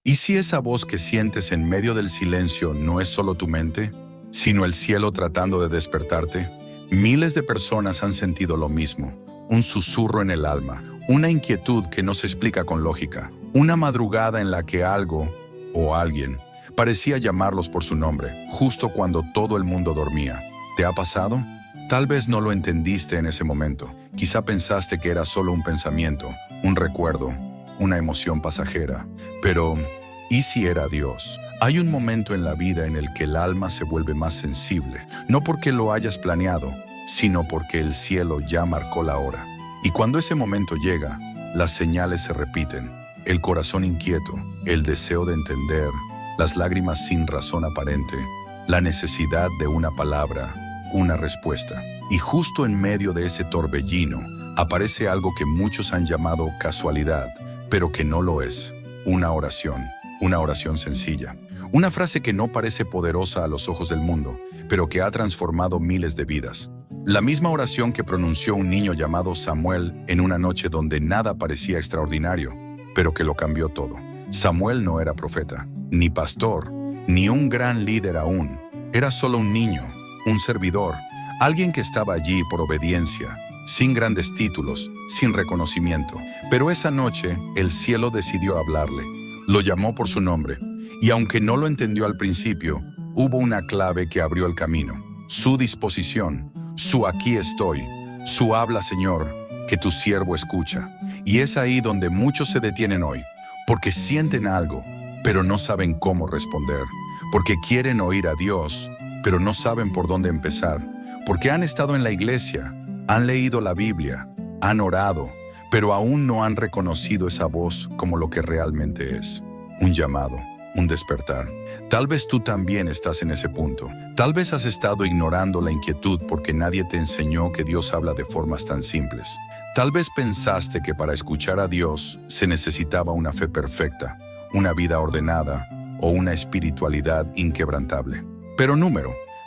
¿Y si esa voz que sientes en medio del silencio no es solo tu mente, sino el cielo tratando de despertarte? Miles de personas han sentido lo mismo, un susurro en el alma, una inquietud que no se explica con lógica, una madrugada en la que algo o alguien parecía llamarlos por su nombre, justo cuando todo el mundo dormía. ¿Te ha pasado? Tal vez no lo entendiste en ese momento. Quizá pensaste que era solo un pensamiento, un recuerdo, una emoción pasajera. Pero, ¿y si era Dios? Hay un momento en la vida en el que el alma se vuelve más sensible, no porque lo hayas planeado, sino porque el cielo ya marcó la hora. Y cuando ese momento llega, las señales se repiten. El corazón inquieto, el deseo de entender, las lágrimas sin razón aparente, la necesidad de una palabra, una respuesta. Y justo en medio de ese torbellino aparece algo que muchos han llamado casualidad, pero que no lo es. Una oración sencilla. Una frase que no parece poderosa a los ojos del mundo, pero que ha transformado miles de vidas. La misma oración que pronunció un niño llamado Samuel en una noche donde nada parecía extraordinario, pero que lo cambió todo. Samuel no era profeta, ni pastor, ni un gran líder aún. Era solo un niño, un servidor, alguien que estaba allí por obediencia, sin grandes títulos, sin reconocimiento. Pero esa noche el cielo decidió hablarle. Lo llamó por su nombre, y aunque no lo entendió al principio, hubo una clave que abrió el camino. Su disposición, su aquí estoy, su habla Señor, que tu siervo escucha. Y es ahí donde muchos se detienen hoy, porque sienten algo, pero no saben cómo responder, porque quieren oír a Dios, pero no saben por dónde empezar, porque han estado en la iglesia, han leído la Biblia, han orado, pero aún no han reconocido esa voz como lo que realmente es, un llamado, un despertar. Tal vez tú también estás en ese punto. Tal vez has estado ignorando la inquietud porque nadie te enseñó que Dios habla de formas tan simples. Tal vez pensaste que para escuchar a Dios se necesitaba una fe perfecta, una vida ordenada o una espiritualidad inquebrantable. Pero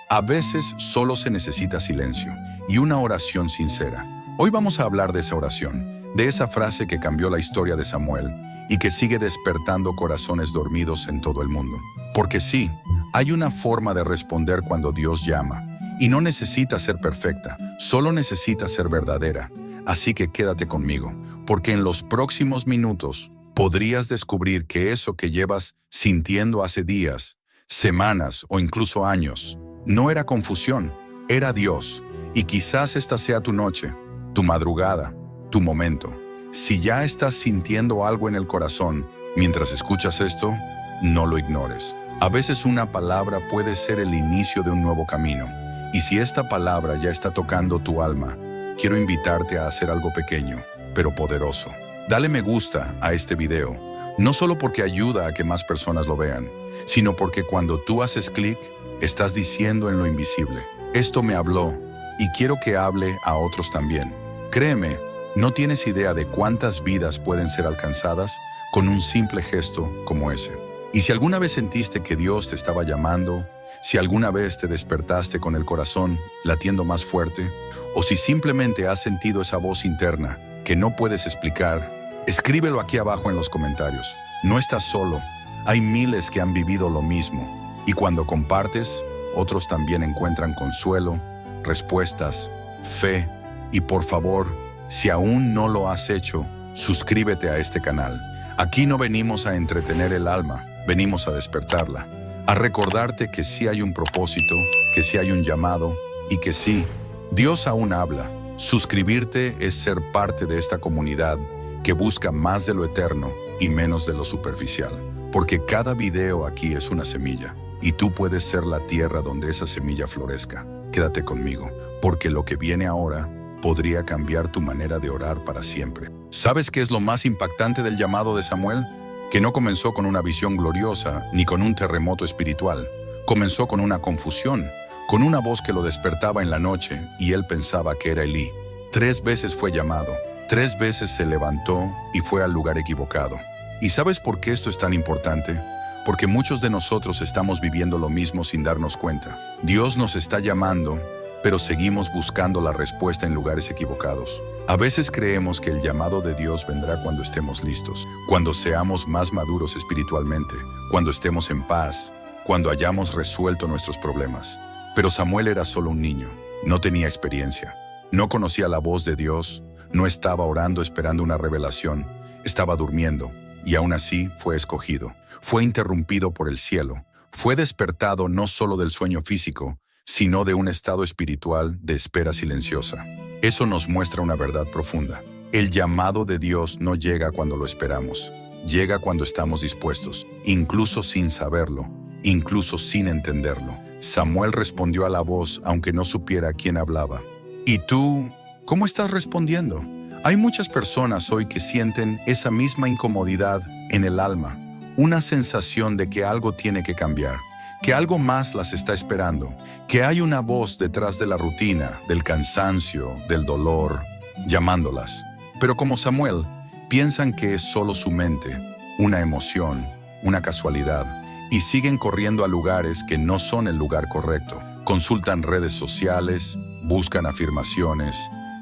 a veces solo se necesita silencio y una oración sincera. Hoy vamos a hablar de esa oración, de esa frase que cambió la historia de Samuel y que sigue despertando corazones dormidos en todo el mundo. Porque sí, hay una forma de responder cuando Dios llama, y no necesita ser perfecta, solo necesita ser verdadera. Así que quédate conmigo, porque en los próximos minutos podrías descubrir que eso que llevas sintiendo hace días, semanas o incluso años, no era confusión, era Dios. Y quizás esta sea tu noche, tu madrugada, tu momento. Si ya estás sintiendo algo en el corazón mientras escuchas esto, no lo ignores. A veces una palabra puede ser el inicio de un nuevo camino. Y si esta palabra ya está tocando tu alma, quiero invitarte a hacer algo pequeño, pero poderoso. Dale me gusta a este video, no solo porque ayuda a que más personas lo vean, sino porque cuando tú haces clic, estás diciendo en lo invisible: esto me habló y quiero que hable a otros también. Créeme, no tienes idea de cuántas vidas pueden ser alcanzadas con un simple gesto como ese. Y si alguna vez sentiste que Dios te estaba llamando, si alguna vez te despertaste con el corazón latiendo más fuerte, o si simplemente has sentido esa voz interna que no puedes explicar, escríbelo aquí abajo en los comentarios. No estás solo, hay miles que han vivido lo mismo, y cuando compartes, otros también encuentran consuelo, respuestas, fe, y por favor, si aún no lo has hecho, suscríbete a este canal. Aquí no venimos a entretener el alma, venimos a despertarla, a recordarte que sí hay un propósito, que sí hay un llamado y que sí, Dios aún habla. Suscribirte es ser parte de esta comunidad que busca más de lo eterno y menos de lo superficial, porque cada video aquí es una semilla y tú puedes ser la tierra donde esa semilla florezca. Quédate conmigo, porque lo que viene ahora podría cambiar tu manera de orar para siempre. ¿Sabes qué es lo más impactante del llamado de Samuel? Que no comenzó con una visión gloriosa ni con un terremoto espiritual. Comenzó con una confusión, con una voz que lo despertaba en la noche y él pensaba que era Elí. 3 veces fue llamado, 3 veces se levantó y fue al lugar equivocado. ¿Y sabes por qué esto es tan importante? Porque muchos de nosotros estamos viviendo lo mismo sin darnos cuenta. Dios nos está llamando, pero seguimos buscando la respuesta en lugares equivocados. A veces creemos que el llamado de Dios vendrá cuando estemos listos, cuando seamos más maduros espiritualmente, cuando estemos en paz, cuando hayamos resuelto nuestros problemas. Pero Samuel era solo un niño, no tenía experiencia, no conocía la voz de Dios, no estaba orando esperando una revelación, estaba durmiendo, y aún así fue escogido. Fue interrumpido por el cielo, fue despertado no solo del sueño físico, sino de un estado espiritual de espera silenciosa. Eso nos muestra una verdad profunda. El llamado de Dios no llega cuando lo esperamos, llega cuando estamos dispuestos, incluso sin saberlo, incluso sin entenderlo. Samuel respondió a la voz aunque no supiera quién hablaba. ¿Y tú, cómo estás respondiendo? Hay muchas personas hoy que sienten esa misma incomodidad en el alma, una sensación de que algo tiene que cambiar, que algo más las está esperando, que hay una voz detrás de la rutina, del cansancio, del dolor, llamándolas. Pero como Samuel, piensan que es solo su mente, una emoción, una casualidad, y siguen corriendo a lugares que no son el lugar correcto. Consultan redes sociales, buscan afirmaciones,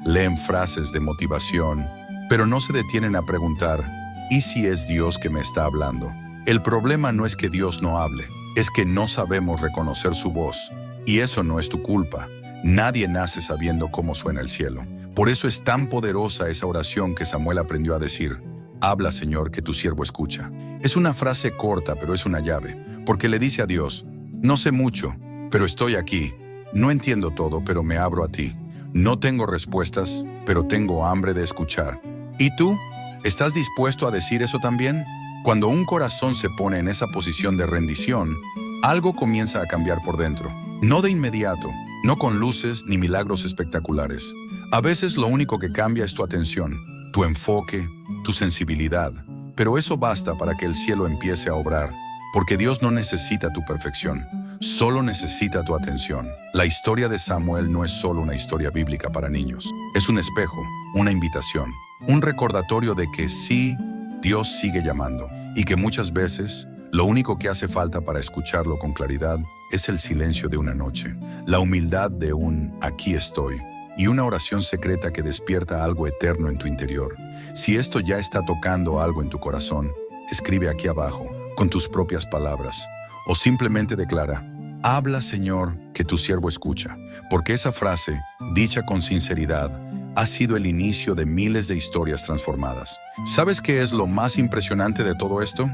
leen frases de motivación, pero no se detienen a preguntar, ¿y si es Dios que me está hablando? El problema no es que Dios no hable, es que no sabemos reconocer su voz, y eso no es tu culpa. Nadie nace sabiendo cómo suena el cielo. Por eso es tan poderosa esa oración que Samuel aprendió a decir, «Habla, Señor, que tu siervo escucha». Es una frase corta, pero es una llave, porque le dice a Dios, «No sé mucho, pero estoy aquí. No entiendo todo, pero me abro a ti. No tengo respuestas, pero tengo hambre de escuchar». ¿Y tú? ¿Estás dispuesto a decir eso también? Cuando un corazón se pone en esa posición de rendición, algo comienza a cambiar por dentro. No de inmediato, no con luces ni milagros espectaculares. A veces lo único que cambia es tu atención, tu enfoque, tu sensibilidad. Pero eso basta para que el cielo empiece a obrar, porque Dios no necesita tu perfección, solo necesita tu atención. La historia de Samuel no es solo una historia bíblica para niños. Es un espejo, una invitación, un recordatorio de que sí, Dios sigue llamando, y que muchas veces lo único que hace falta para escucharlo con claridad es el silencio de una noche, la humildad de un «aquí estoy» y una oración secreta que despierta algo eterno en tu interior. Si esto ya está tocando algo en tu corazón, escribe aquí abajo, con tus propias palabras, o simplemente declara, «Habla, Señor, que tu siervo escucha», porque esa frase, dicha con sinceridad, ha sido el inicio de miles de historias transformadas. ¿Sabes qué es lo más impresionante de todo esto?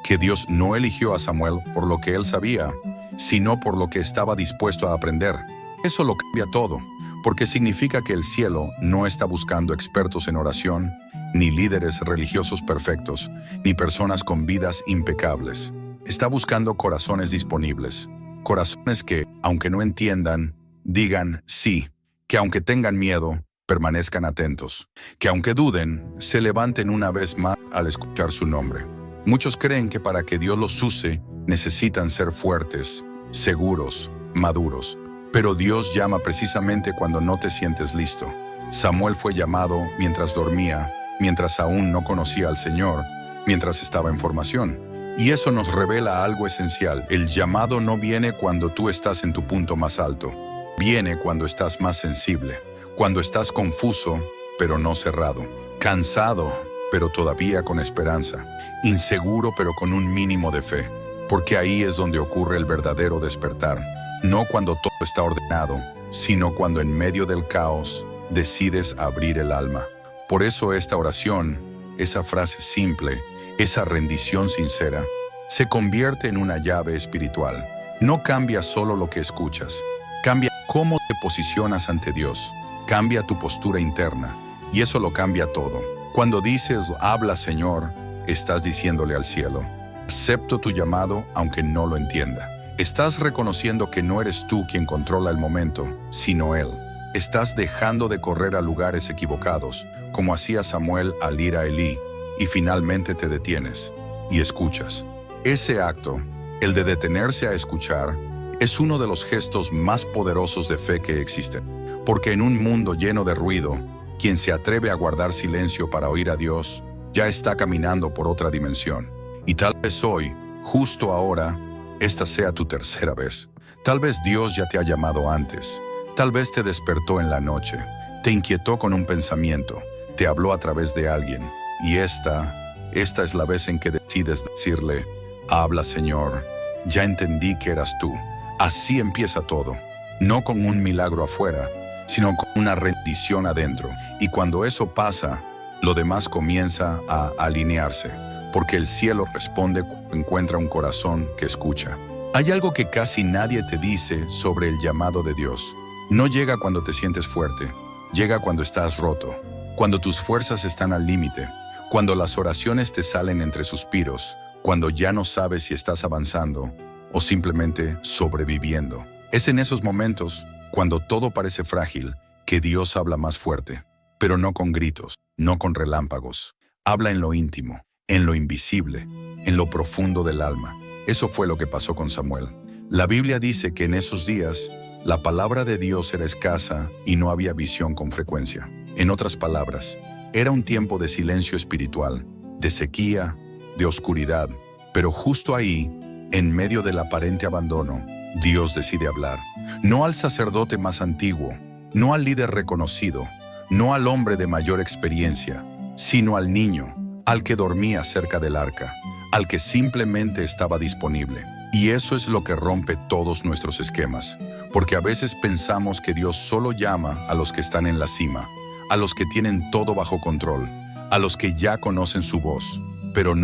Que Dios no eligió a Samuel por lo que él sabía, sino por lo que estaba dispuesto a aprender. Eso lo cambia todo, porque significa que el cielo no está buscando expertos en oración, ni líderes religiosos perfectos, ni personas con vidas impecables. Está buscando corazones disponibles, corazones que, aunque no entiendan, digan sí, que aunque tengan miedo, permanezcan atentos, que aunque duden, se levanten una vez más al escuchar su nombre. Muchos creen que para que Dios los use, necesitan ser fuertes, seguros, maduros. Pero Dios llama precisamente cuando no te sientes listo. Samuel fue llamado mientras dormía, mientras aún no conocía al Señor, mientras estaba en formación. Y eso nos revela algo esencial. El llamado no viene cuando tú estás en tu punto más alto. Viene cuando estás más sensible. Cuando estás confuso, pero no cerrado, cansado, pero todavía con esperanza, inseguro, pero con un mínimo de fe, porque ahí es donde ocurre el verdadero despertar, no cuando todo está ordenado, sino cuando en medio del caos decides abrir el alma. Por eso esta oración, esa frase simple, esa rendición sincera, se convierte en una llave espiritual. No cambia solo lo que escuchas, cambia cómo te posicionas ante Dios. Cambia tu postura interna, y eso lo cambia todo. Cuando dices, «Habla, Señor», estás diciéndole al cielo, «Acepto tu llamado aunque no lo entienda». Estás reconociendo que no eres tú quien controla el momento, sino Él. Estás dejando de correr a lugares equivocados, como hacía Samuel al ir a Elí, y finalmente te detienes y escuchas. Ese acto, el de detenerse a escuchar, es uno de los gestos más poderosos de fe que existen. Porque en un mundo lleno de ruido, quien se atreve a guardar silencio para oír a Dios, ya está caminando por otra dimensión. Y tal vez hoy, justo ahora, esta sea tu tercera vez. Tal vez Dios ya te ha llamado antes. Tal vez te despertó en la noche, te inquietó con un pensamiento, te habló a través de alguien, y esta es la vez en que decides decirle: habla, Señor, ya entendí que eras tú. Así empieza todo, no con un milagro afuera, sino con una rendición adentro. Y cuando eso pasa, lo demás comienza a alinearse, porque el cielo responde cuando encuentra un corazón que escucha. Hay algo que casi nadie te dice sobre el llamado de Dios. No llega cuando te sientes fuerte, llega cuando estás roto, cuando tus fuerzas están al límite, cuando las oraciones te salen entre suspiros, cuando ya no sabes si estás avanzando o simplemente sobreviviendo. Es en esos momentos, cuando todo parece frágil, que Dios habla más fuerte, pero no con gritos, no con relámpagos. Habla en lo íntimo, en lo invisible, en lo profundo del alma. Eso fue lo que pasó con Samuel. La Biblia dice que en esos días, la palabra de Dios era escasa y no había visión con frecuencia. En otras palabras, era un tiempo de silencio espiritual, de sequía, de oscuridad. Pero justo ahí, en medio del aparente abandono, Dios decide hablar. No al sacerdote más antiguo, no al líder reconocido, no al hombre de mayor experiencia, sino al niño, al que dormía cerca del arca, al que simplemente estaba disponible. Y eso es lo que rompe todos nuestros esquemas, porque a veces pensamos que Dios solo llama a los que están en la cima, a los que tienen todo bajo control, a los que ya conocen su voz. Pero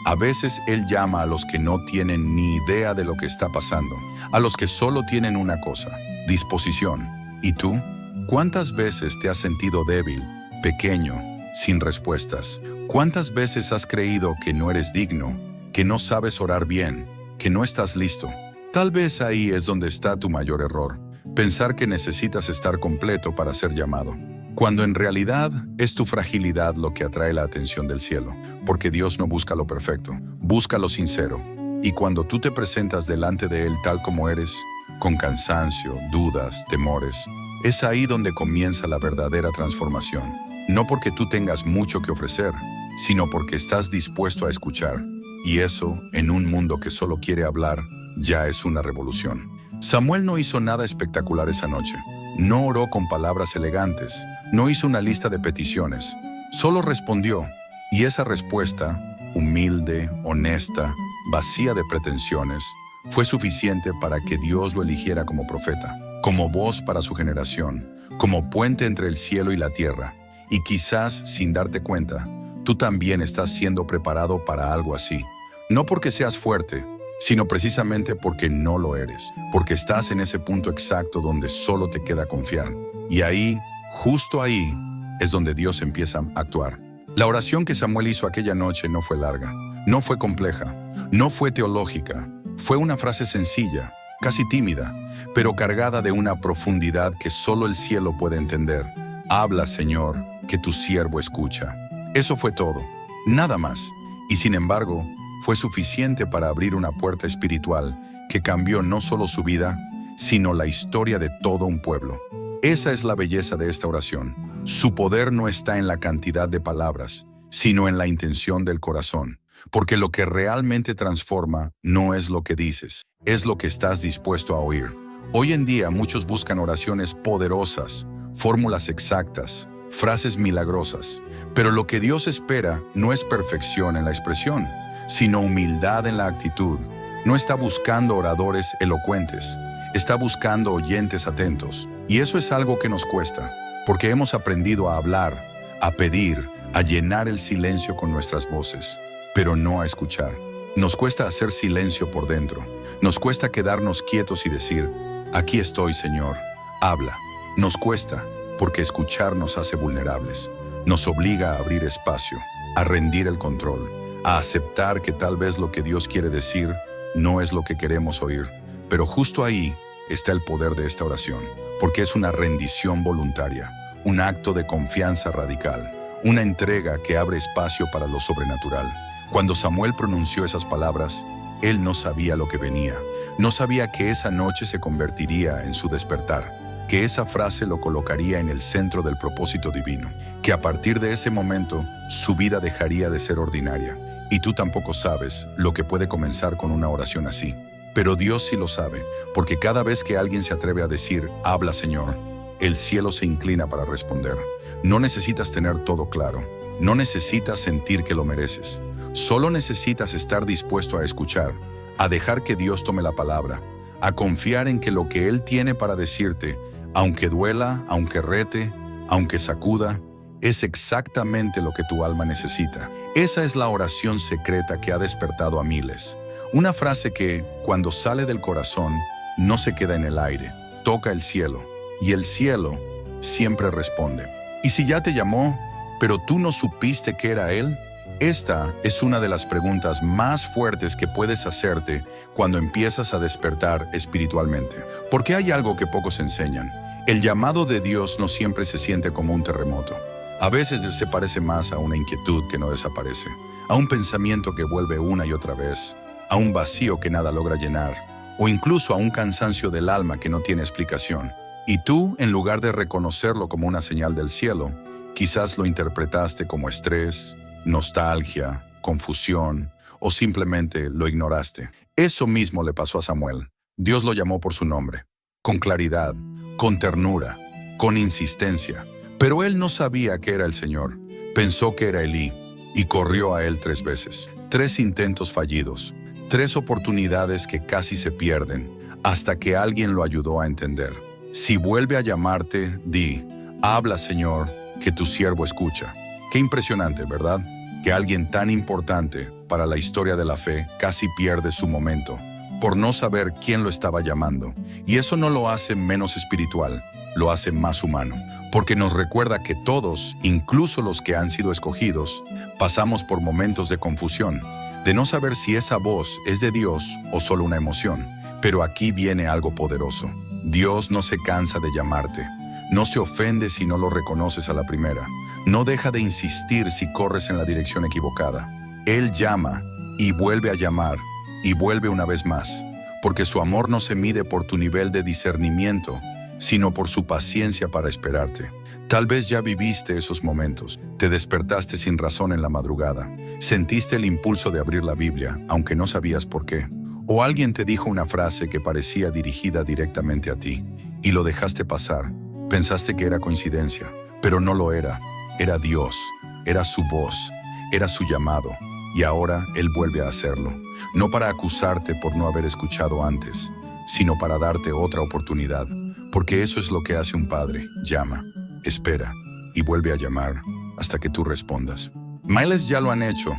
a veces Él llama a los que no tienen ni idea de lo que está pasando, a los que solo tienen una cosa: disposición. ¿Y tú? ¿Cuántas veces te has sentido débil, pequeño, sin respuestas? ¿Cuántas veces has creído que no eres digno, que no sabes orar bien, que no estás listo? Tal vez ahí es donde está tu mayor error, pensar que necesitas estar completo para ser llamado, cuando en realidad es tu fragilidad lo que atrae la atención del cielo, porque Dios no busca lo perfecto, busca lo sincero. Y cuando tú te presentas delante de Él tal como eres, con cansancio, dudas, temores, es ahí donde comienza la verdadera transformación. No porque tú tengas mucho que ofrecer, sino porque estás dispuesto a escuchar. Y eso, en un mundo que solo quiere hablar, ya es una revolución. Samuel no hizo nada espectacular esa noche. No oró con palabras elegantes, no hizo una lista de peticiones. Solo respondió, y esa respuesta, humilde, honesta, vacía de pretensiones, fue suficiente para que Dios lo eligiera como profeta, como voz para su generación, como puente entre el cielo y la tierra. Y quizás, sin darte cuenta, tú también estás siendo preparado para algo así. No porque seas fuerte, sino precisamente porque no lo eres, porque estás en ese punto exacto donde solo te queda confiar. Y ahí, justo ahí, es donde Dios empieza a actuar. La oración que Samuel hizo aquella noche no fue larga, no fue compleja, no fue teológica. Fue una frase sencilla, casi tímida, pero cargada de una profundidad que solo el cielo puede entender. Habla, Señor, que tu siervo escucha. Eso fue todo, nada más. Y sin embargo, fue suficiente para abrir una puerta espiritual que cambió no solo su vida, sino la historia de todo un pueblo. Esa es la belleza de esta oración. Su poder no está en la cantidad de palabras, sino en la intención del corazón. Porque lo que realmente transforma no es lo que dices, es lo que estás dispuesto a oír. Hoy en día muchos buscan oraciones poderosas, fórmulas exactas, frases milagrosas. Pero lo que Dios espera no es perfección en la expresión, sino humildad en la actitud. No está buscando oradores elocuentes, está buscando oyentes atentos. Y eso es algo que nos cuesta, porque hemos aprendido a hablar, a pedir, a llenar el silencio con nuestras voces, pero no a escuchar. Nos cuesta hacer silencio por dentro. Nos cuesta quedarnos quietos y decir, aquí estoy, Señor, habla. Nos cuesta porque escuchar nos hace vulnerables. Nos obliga a abrir espacio, a rendir el control, a aceptar que tal vez lo que Dios quiere decir no es lo que queremos oír. Pero justo ahí está el poder de esta oración, porque es una rendición voluntaria, un acto de confianza radical, una entrega que abre espacio para lo sobrenatural. Cuando Samuel pronunció esas palabras, él no sabía lo que venía. No sabía que esa noche se convertiría en su despertar, que esa frase lo colocaría en el centro del propósito divino, que a partir de ese momento su vida dejaría de ser ordinaria. Y tú tampoco sabes lo que puede comenzar con una oración así. Pero Dios sí lo sabe, porque cada vez que alguien se atreve a decir, habla Señor, el cielo se inclina para responder. No necesitas tener todo claro, no necesitas sentir que lo mereces. Solo necesitas estar dispuesto a escuchar, a dejar que Dios tome la palabra, a confiar en que lo que Él tiene para decirte, aunque duela, aunque rete, aunque sacuda, es exactamente lo que tu alma necesita. Esa es la oración secreta que ha despertado a miles. Una frase que, cuando sale del corazón, no se queda en el aire, toca el cielo, y el cielo siempre responde. Y si ya te llamó, pero tú no supiste que era Él, esta es una de las preguntas más fuertes que puedes hacerte cuando empiezas a despertar espiritualmente. Porque hay algo que pocos enseñan. El llamado de Dios no siempre se siente como un terremoto. A veces se parece más a una inquietud que no desaparece, a un pensamiento que vuelve una y otra vez, a un vacío que nada logra llenar, o incluso a un cansancio del alma que no tiene explicación. Y tú, en lugar de reconocerlo como una señal del cielo, quizás lo interpretaste como estrés, nostalgia, confusión, o simplemente lo ignoraste. Eso mismo le pasó a Samuel. Dios lo llamó por su nombre, con claridad, con ternura, con insistencia. Pero él no sabía que era el Señor. Pensó que era Elí y corrió a él 3 veces. 3 intentos fallidos, 3 oportunidades que casi se pierden, hasta que alguien lo ayudó a entender. Si vuelve a llamarte, di, habla Señor, que tu siervo escucha. Qué impresionante, ¿verdad? Que alguien tan importante para la historia de la fe casi pierde su momento, por no saber quién lo estaba llamando. Y eso no lo hace menos espiritual, lo hace más humano. Porque nos recuerda que todos, incluso los que han sido escogidos, pasamos por momentos de confusión, de no saber si esa voz es de Dios o solo una emoción. Pero aquí viene algo poderoso. Dios no se cansa de llamarte, no se ofende si no lo reconoces a la primera, no deja de insistir si corres en la dirección equivocada. Él llama y vuelve a llamar y vuelve una vez más, porque su amor no se mide por tu nivel de discernimiento, sino por su paciencia para esperarte. Tal vez ya viviste esos momentos, te despertaste sin razón en la madrugada, sentiste el impulso de abrir la Biblia, aunque no sabías por qué, o alguien te dijo una frase que parecía dirigida directamente a ti, y lo dejaste pasar. Pensaste que era coincidencia, pero no lo era. Era Dios, era su voz, era su llamado, y ahora Él vuelve a hacerlo, no para acusarte por no haber escuchado antes, sino para darte otra oportunidad. Porque eso es lo que hace un padre, llama, espera y vuelve a llamar hasta que tú respondas. Miles ya lo han hecho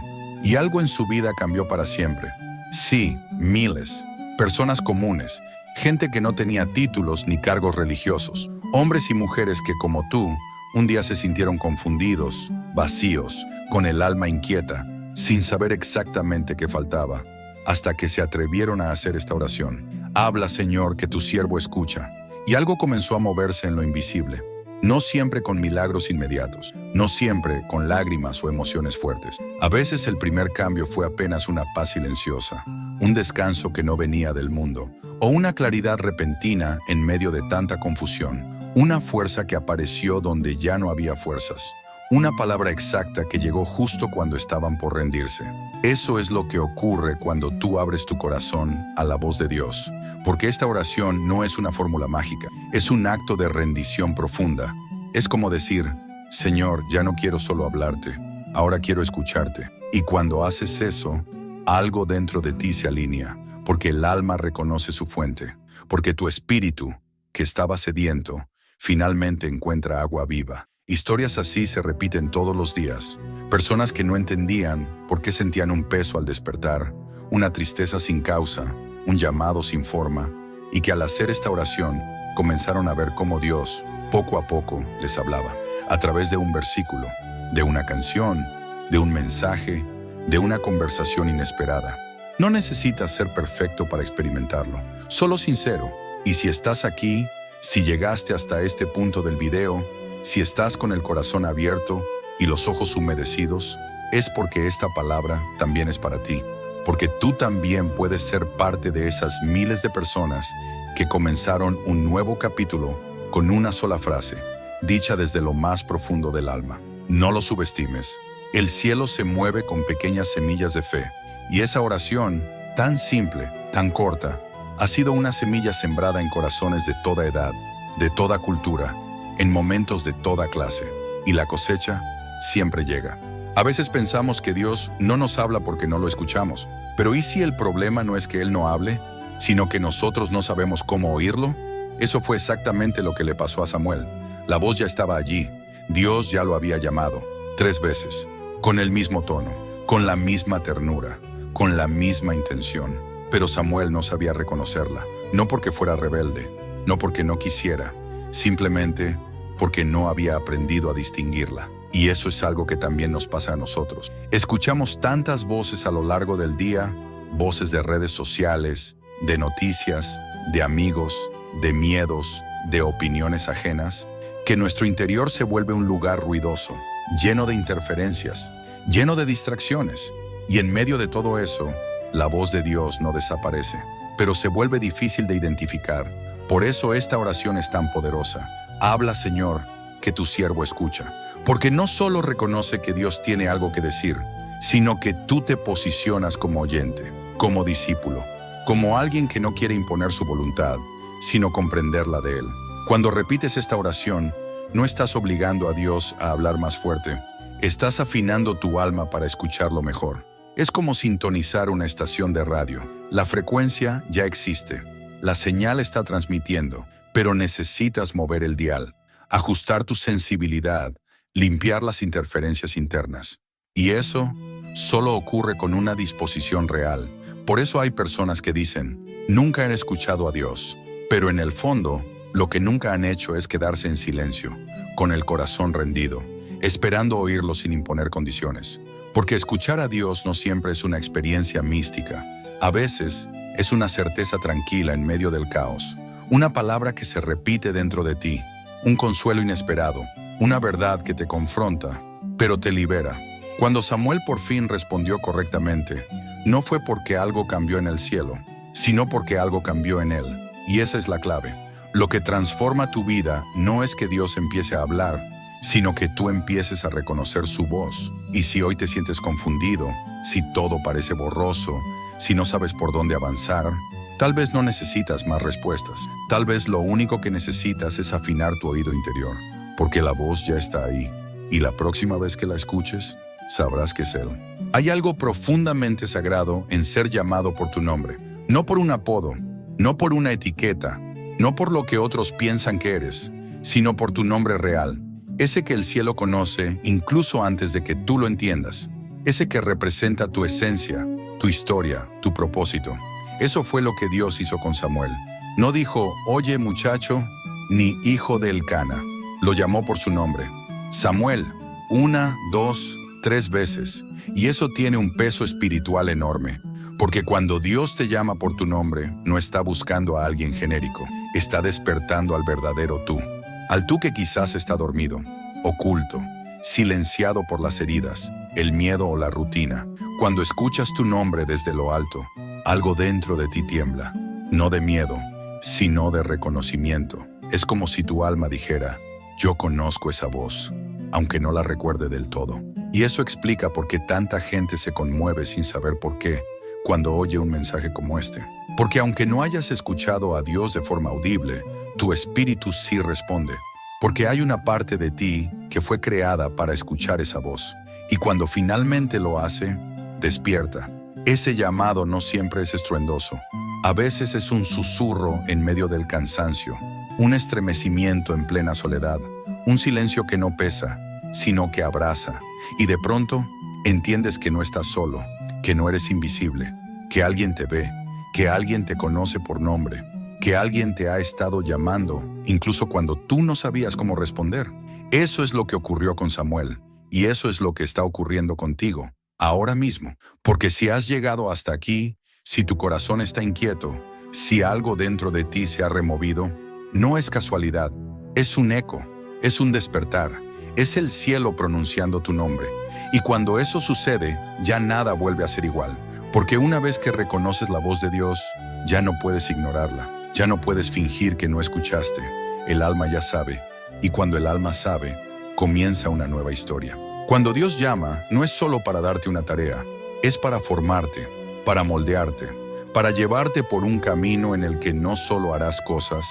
y algo en su vida cambió para siempre. Sí, miles, personas comunes, gente que no tenía títulos ni cargos religiosos, hombres y mujeres que como tú, un día se sintieron confundidos, vacíos, con el alma inquieta, sin saber exactamente qué faltaba, hasta que se atrevieron a hacer esta oración. Habla, Señor, que tu siervo escucha. Y algo comenzó a moverse en lo invisible, no siempre con milagros inmediatos, no siempre con lágrimas o emociones fuertes. A veces el primer cambio fue apenas una paz silenciosa, un descanso que no venía del mundo, o una claridad repentina en medio de tanta confusión, una fuerza que apareció donde ya no había fuerzas, una palabra exacta que llegó justo cuando estaban por rendirse. Eso es lo que ocurre cuando tú abres tu corazón a la voz de Dios. Porque esta oración no es una fórmula mágica, es un acto de rendición profunda. Es como decir, Señor, ya no quiero solo hablarte, ahora quiero escucharte. Y cuando haces eso, algo dentro de ti se alinea, porque el alma reconoce su fuente, porque tu espíritu, que estaba sediento, finalmente encuentra agua viva. Historias así se repiten todos los días. Personas que no entendían por qué sentían un peso al despertar, una tristeza sin causa, un llamado sin forma, y que al hacer esta oración comenzaron a ver cómo Dios, poco a poco, les hablaba, a través de un versículo, de una canción, de un mensaje, de una conversación inesperada. No necesitas ser perfecto para experimentarlo, solo sincero. Y si estás aquí, si llegaste hasta este punto del video, si estás con el corazón abierto y los ojos humedecidos, es porque esta palabra también es para ti. Porque tú también puedes ser parte de esas miles de personas que comenzaron un nuevo capítulo con una sola frase, dicha desde lo más profundo del alma. No lo subestimes. El cielo se mueve con pequeñas semillas de fe, y esa oración, tan simple, tan corta, Ha sido una semilla sembrada en corazones de toda edad, de toda cultura, en momentos de toda clase, y la cosecha siempre llega. A veces pensamos que Dios no nos habla porque no lo escuchamos, pero ¿y si el problema no es que Él no hable, sino que nosotros no sabemos cómo oírlo? Eso fue exactamente lo que le pasó a Samuel. La voz ya estaba allí, Dios ya lo había llamado 3 veces, con el mismo tono, con la misma ternura, con la misma intención. Pero Samuel no sabía reconocerla, no porque fuera rebelde, no porque no quisiera, simplemente porque no había aprendido a distinguirla. Y eso es algo que también nos pasa a nosotros. Escuchamos tantas voces a lo largo del día, voces de redes sociales, de noticias, de amigos, de miedos, de opiniones ajenas, que nuestro interior se vuelve un lugar ruidoso, lleno de interferencias, lleno de distracciones. Y en medio de todo eso, la voz de Dios no desaparece, pero se vuelve difícil de identificar. Por eso esta oración es tan poderosa. Habla, Señor, que tu siervo escucha. Porque no solo reconoce que Dios tiene algo que decir, sino que tú te posicionas como oyente, como discípulo, como alguien que no quiere imponer su voluntad, sino comprenderla de Él. Cuando repites esta oración, no estás obligando a Dios a hablar más fuerte. Estás afinando tu alma para escucharlo mejor. Es como sintonizar una estación de radio. La frecuencia ya existe. La señal está transmitiendo, pero necesitas mover el dial, ajustar tu sensibilidad, limpiar las interferencias internas. Y eso solo ocurre con una disposición real. Por eso hay personas que dicen, nunca han escuchado a Dios. Pero en el fondo, lo que nunca han hecho es quedarse en silencio, con el corazón rendido, esperando oírlo sin imponer condiciones. Porque escuchar a Dios no siempre es una experiencia mística. A veces es una certeza tranquila en medio del caos, una palabra que se repite dentro de ti, un consuelo inesperado, una verdad que te confronta, pero te libera. Cuando Samuel por fin respondió correctamente, no fue porque algo cambió en el cielo, sino porque algo cambió en él. Y esa es la clave. Lo que transforma tu vida no es que Dios empiece a hablar, sino que tú empieces a reconocer su voz. Y si hoy te sientes confundido, si todo parece borroso, si no sabes por dónde avanzar, tal vez no necesitas más respuestas. Tal vez lo único que necesitas es afinar tu oído interior, porque la voz ya está ahí. Y la próxima vez que la escuches, sabrás que es Él. Hay algo profundamente sagrado en ser llamado por tu nombre, no por un apodo, no por una etiqueta, no por lo que otros piensan que eres, sino por tu nombre real, ese que el cielo conoce incluso antes de que tú lo entiendas, ese que representa tu esencia, tu historia, tu propósito. Eso fue lo que Dios hizo con Samuel. No dijo, oye muchacho, ni hijo de Elcana. Lo llamó por su nombre. Samuel, 1, 2, 3 veces. Y eso tiene un peso espiritual enorme. Porque cuando Dios te llama por tu nombre, no está buscando a alguien genérico. Está despertando al verdadero tú. Al tú que quizás está dormido, oculto, silenciado por las heridas, el miedo o la rutina. Cuando escuchas tu nombre desde lo alto, algo dentro de ti tiembla. No de miedo, sino de reconocimiento. Es como si tu alma dijera, yo conozco esa voz, aunque no la recuerde del todo. Y eso explica por qué tanta gente se conmueve sin saber por qué cuando oye un mensaje como este. Porque aunque no hayas escuchado a Dios de forma audible, tu espíritu sí responde. Porque hay una parte de ti que fue creada para escuchar esa voz. Y cuando finalmente lo hace, despierta. Ese llamado no siempre es estruendoso. A veces es un susurro en medio del cansancio, un estremecimiento en plena soledad, un silencio que no pesa, sino que abraza. Y de pronto, entiendes que no estás solo, que no eres invisible, que alguien te ve, que alguien te conoce por nombre, que alguien te ha estado llamando, incluso cuando tú no sabías cómo responder. Eso es lo que ocurrió con Samuel, y eso es lo que está ocurriendo contigo, ahora mismo. Porque si has llegado hasta aquí, si tu corazón está inquieto, si algo dentro de ti se ha removido, no es casualidad, es un eco, es un despertar, es el cielo pronunciando tu nombre. Y cuando eso sucede, ya nada vuelve a ser igual. Porque una vez que reconoces la voz de Dios, ya no puedes ignorarla. Ya no puedes fingir que no escuchaste. El alma ya sabe. Y cuando el alma sabe, comienza una nueva historia. Cuando Dios llama, no es solo para darte una tarea. Es para formarte, para moldearte, para llevarte por un camino en el que no solo harás cosas,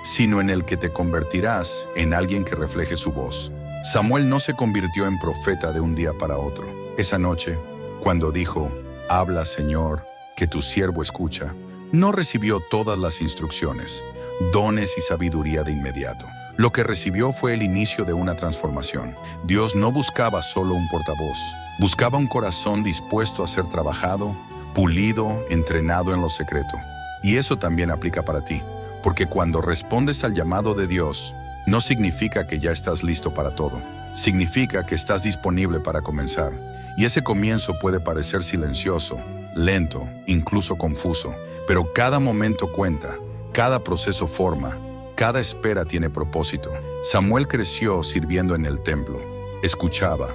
sino en el que te convertirás en alguien que refleje su voz. Samuel no se convirtió en profeta de un día para otro. Esa noche, cuando dijo, «Habla, Señor, que tu siervo escucha», no recibió todas las instrucciones, dones y sabiduría de inmediato. Lo que recibió fue el inicio de una transformación. Dios no buscaba solo un portavoz, buscaba un corazón dispuesto a ser trabajado, pulido, entrenado en lo secreto. Y eso también aplica para ti, porque cuando respondes al llamado de Dios, no significa que ya estás listo para todo. Significa que estás disponible para comenzar. Y ese comienzo puede parecer silencioso, lento, incluso confuso, pero cada momento cuenta, cada proceso forma, cada espera tiene propósito. Samuel creció sirviendo en el templo, escuchaba,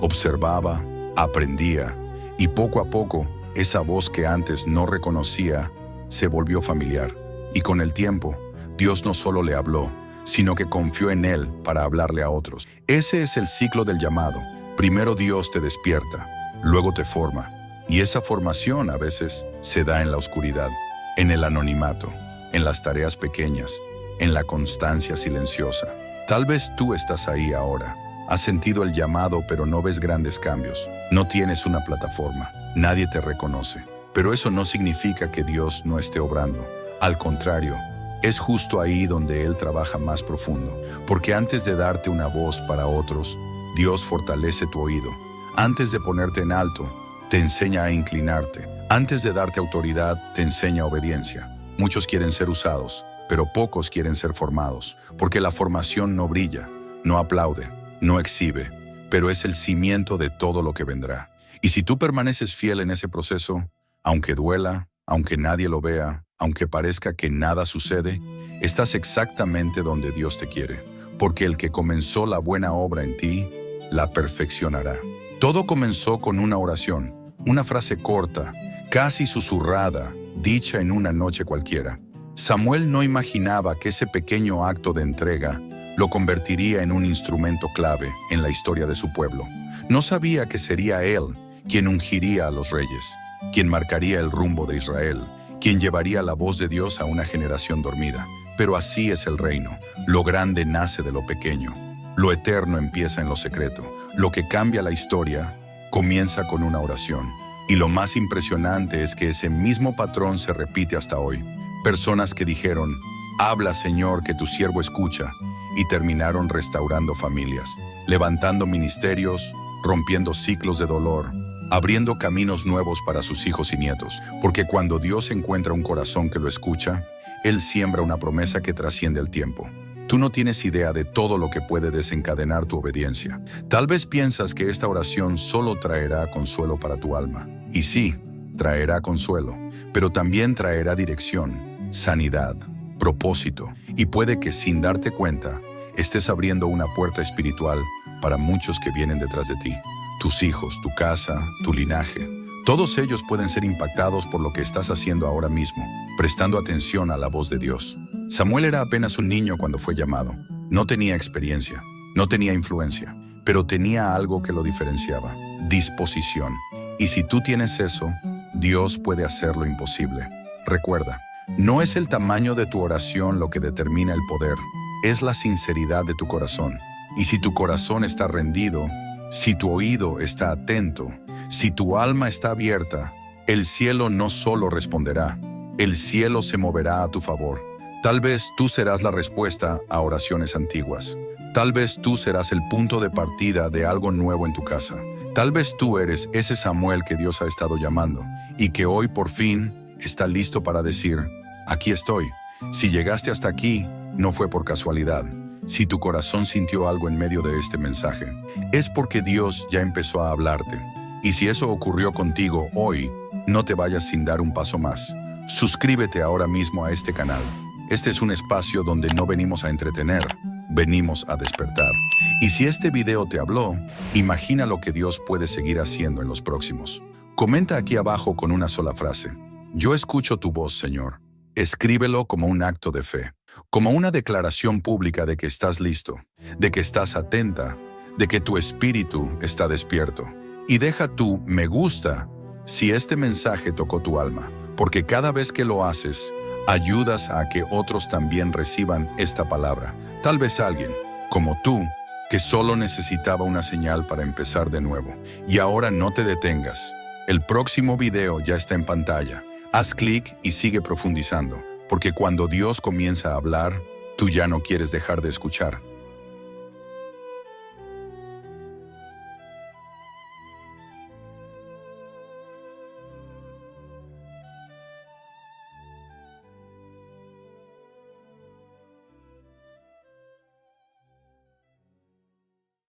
observaba, aprendía, y poco a poco, esa voz que antes no reconocía se volvió familiar. Y con el tiempo, Dios no solo le habló, sino que confió en él para hablarle a otros. Ese es el ciclo del llamado. Primero Dios te despierta, luego te forma. Y esa formación a veces se da en la oscuridad, en el anonimato, en las tareas pequeñas, en la constancia silenciosa. Tal vez tú estás ahí ahora. Has sentido el llamado, pero no ves grandes cambios. No tienes una plataforma. Nadie te reconoce. Pero eso no significa que Dios no esté obrando. Al contrario, es justo ahí donde Él trabaja más profundo. Porque antes de darte una voz para otros, Dios fortalece tu oído. Antes de ponerte en alto, te enseña a inclinarte. Antes de darte autoridad, te enseña obediencia. Muchos quieren ser usados, pero pocos quieren ser formados, porque la formación no brilla, no aplaude, no exhibe, pero es el cimiento de todo lo que vendrá. Y si tú permaneces fiel en ese proceso, aunque duela, aunque nadie lo vea, aunque parezca que nada sucede, estás exactamente donde Dios te quiere, porque el que comenzó la buena obra en ti, la perfeccionará. Todo comenzó con una oración, una frase corta, casi susurrada, dicha en una noche cualquiera. Samuel no imaginaba que ese pequeño acto de entrega lo convertiría en un instrumento clave en la historia de su pueblo. No sabía que sería él quien ungiría a los reyes, quien marcaría el rumbo de Israel, quien llevaría la voz de Dios a una generación dormida. Pero así es el reino. Lo grande nace de lo pequeño. Lo eterno empieza en lo secreto. Lo que cambia la historia comienza con una oración. Y lo más impresionante es que ese mismo patrón se repite hasta hoy. Personas que dijeron, «Habla, Señor, que tu siervo escucha», y terminaron restaurando familias, levantando ministerios, rompiendo ciclos de dolor, abriendo caminos nuevos para sus hijos y nietos. Porque cuando Dios encuentra un corazón que lo escucha, Él siembra una promesa que trasciende el tiempo. Tú no tienes idea de todo lo que puede desencadenar tu obediencia. Tal vez piensas que esta oración solo traerá consuelo para tu alma. Y sí, traerá consuelo, pero también traerá dirección, sanidad, propósito. Y puede que sin darte cuenta, estés abriendo una puerta espiritual para muchos que vienen detrás de ti. Tus hijos, tu casa, tu linaje. Todos ellos pueden ser impactados por lo que estás haciendo ahora mismo, prestando atención a la voz de Dios. Samuel era apenas un niño cuando fue llamado. No tenía experiencia, no tenía influencia, pero tenía algo que lo diferenciaba: disposición. Y si tú tienes eso, Dios puede hacer lo imposible. Recuerda, no es el tamaño de tu oración lo que determina el poder, es la sinceridad de tu corazón. Y si tu corazón está rendido, si tu oído está atento, si tu alma está abierta, el cielo no solo responderá, el cielo se moverá a tu favor. Tal vez tú serás la respuesta a oraciones antiguas. Tal vez tú serás el punto de partida de algo nuevo en tu casa. Tal vez tú eres ese Samuel que Dios ha estado llamando y que hoy por fin está listo para decir, aquí estoy. Si llegaste hasta aquí, no fue por casualidad. Si tu corazón sintió algo en medio de este mensaje, es porque Dios ya empezó a hablarte. Y si eso ocurrió contigo hoy, no te vayas sin dar un paso más. Suscríbete ahora mismo a este canal. Este es un espacio donde no venimos a entretener, venimos a despertar. Y si este video te habló, imagina lo que Dios puede seguir haciendo en los próximos. Comenta aquí abajo con una sola frase: yo escucho tu voz, Señor. Escríbelo como un acto de fe, como una declaración pública de que estás listo, de que estás atenta, de que tu espíritu está despierto. Y deja tu me gusta si este mensaje tocó tu alma, porque cada vez que lo haces, ayudas a que otros también reciban esta palabra. Tal vez alguien, como tú, que solo necesitaba una señal para empezar de nuevo. Y ahora no te detengas. El próximo video ya está en pantalla. Haz clic y sigue profundizando, porque cuando Dios comienza a hablar, tú ya no quieres dejar de escuchar.